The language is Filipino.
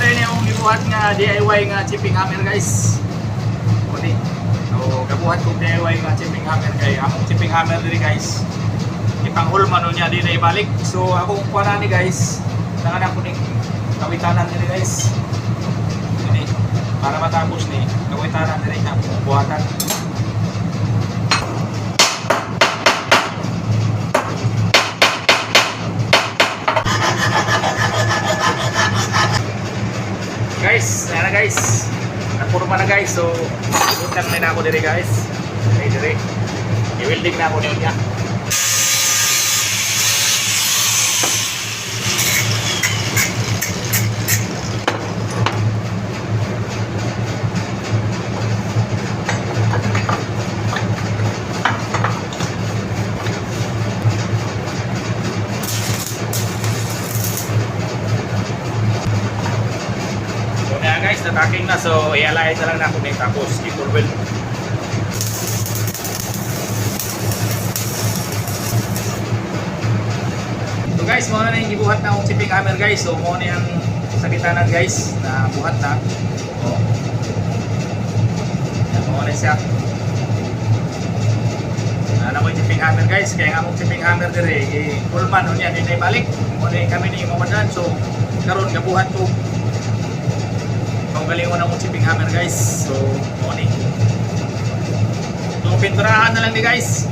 rin yung gibuhat nga DIY nga chipping hammer guys. Kundi. So gabuhat kong DIY nga chipping hammer kay among chipping hammer diri guys. Kitang hulman nun niya di na ibalik. So akong kuha ni guys. Nanganak ko ning kawitanan diri guys. Kundi para matapos ni kawitanan diri nga buhatan. Guys, ayan na guys. Napurma na guys. So, utang na ako diri guys. Okay, diri. I-welding na ako niya. Guys, nataking na, so i-align na lang na ako nito tapos i-full. So guys, muna na yung ibuhat na akong chipping hammer guys. So muna yung sa gitanan guys na buhat na. So, yan, muna siya. Alam ko yung chipping hammer guys, kaya nga akong chipping hammer dire i-full man nun yan, hindi na ibalik. Muna yung kami ni mamadan, so karon gabuhat ko. Galing ko na mong chipping hammer guys. So, morning. So, pinturahan na lang ni guys.